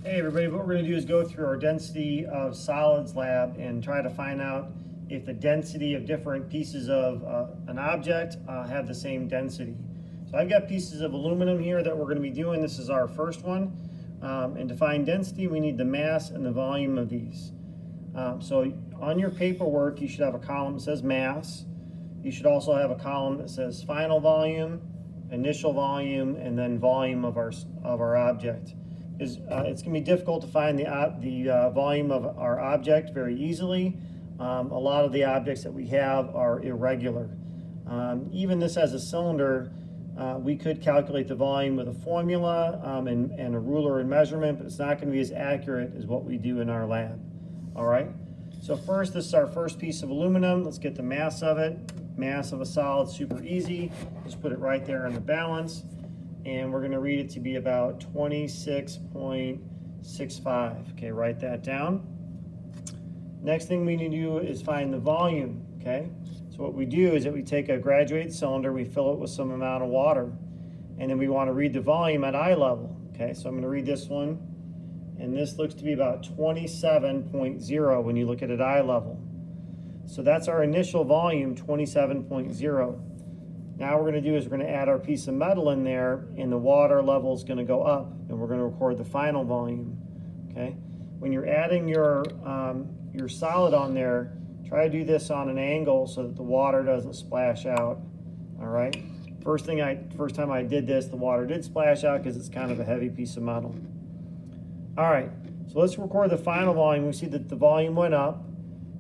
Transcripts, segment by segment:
Hey everybody, what we're going to do is go through our density of solids lab and try to find out if the density of different pieces of an object have the same density. So I've got pieces of aluminum here that we're going to be doing. This is our first one. And to find density, we need the mass and the volume of these. So on your paperwork, you should have a column that says mass. You should also have a column that says final volume, initial volume, and then volume of our object. It's going to be difficult to find the volume of our object very easily. A lot of the objects that we have are irregular. Even this as a cylinder, we could calculate the volume with a formula and a ruler and measurement, but it's not going to be as accurate as what we do in our lab. All right, so first, this is our first piece of aluminum. Let's get the mass of it. Mass of a solid, super easy. Just put it right there in the balance. And we're going to read it to be about 26.65. Okay, write that down. Next thing we need to do is find the volume. Okay, so what we do is that we take a graduated cylinder, we fill it with some amount of water, and then we want to read the volume at eye level. Okay, so I'm going to read this one, and this looks to be about 27.0 when you look at it at eye level. So that's our initial volume, 27.0. Now what we're going to do is we're going to add our piece of metal in there, and the water level is going to go up, and we're going to record the final volume. Okay, when you're adding your solid on there, try to do this on an angle so that the water doesn't splash out. All right. First time I did this, the water did splash out because it's kind of a heavy piece of metal. All right. So let's record the final volume. We see that the volume went up.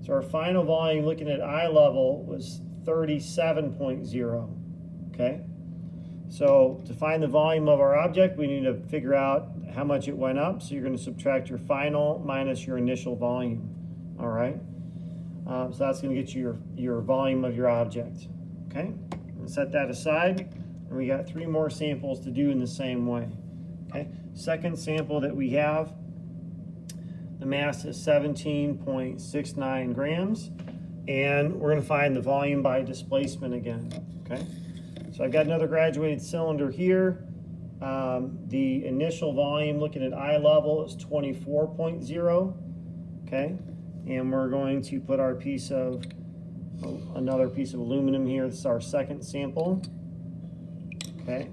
So our final volume, looking at eye level, was 37.0. Okay, so to find the volume of our object, we need to figure out how much it went up. So you're going to subtract your final minus your initial volume. All right, so that's going to get you your volume of your object. Okay, set that aside, and we got 3 more samples to do in the same way. Okay, second sample that we have, the mass is 17.69 grams, and we're going to find the volume by displacement again. Okay. So I've got another graduated cylinder here. The initial volume, looking at eye level, is 24.0. Okay, and we're going to put our another piece of aluminum here. This is our second sample. Okay,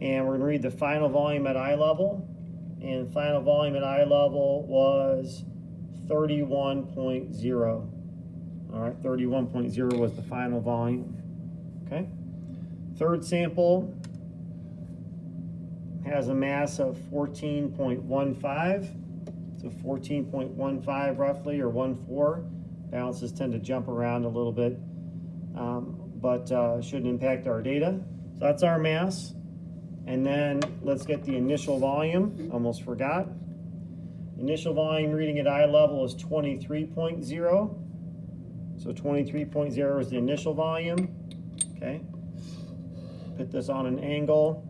and we're going to read the final volume at eye level, and final volume at eye level was 31.0. All right, 31.0 was the final volume. Okay, third sample has a mass of 14.15, so 14.15 roughly, or 14. Balances tend to jump around a little bit, but shouldn't impact our data. So that's our mass. And then let's get the initial volume. Almost forgot. Initial volume reading at eye level is 23.0. So 23.0 is the initial volume. Okay, put this on an angle.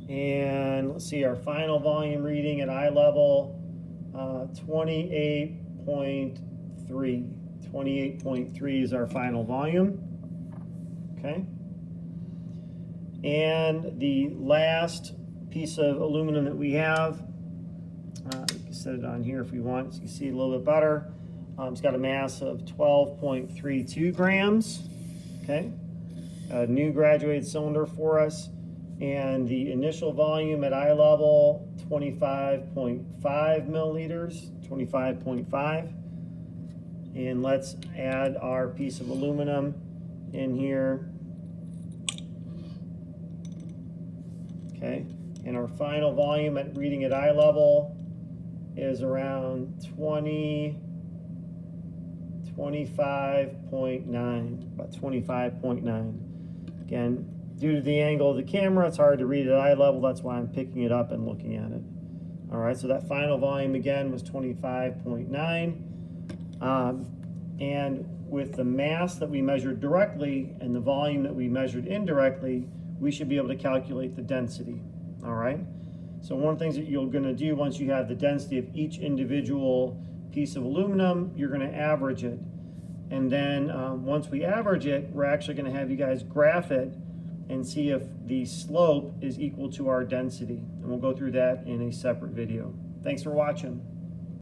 And let's see, our final volume reading at eye level, 28.3. 28.3 is our final volume. Okay. And the last piece of aluminum that we have, you can set it on here if we want, so you can see it a little bit better. It's got a mass of 12.32 grams. Okay, a new graduated cylinder for us, and the initial volume at eye level, 25.5 milliliters, 25.5. And let's add our piece of aluminum in here. Okay, and our final volume at reading at eye level is around 25.9, about 25.9. Again, due to the angle of the camera, it's hard to read at eye level. That's why I'm picking it up and looking at it. All right, so that final volume again was 25.9. And with the mass that we measured directly and the volume that we measured indirectly, we should be able to calculate the density. All right, so one of the things that you're going to do once you have the density of each individual piece of aluminum, you're going to average it. And then once we average it, we're actually going to have you guys graph it and see if the slope is equal to our density. And we'll go through that in a separate video. Thanks for watching.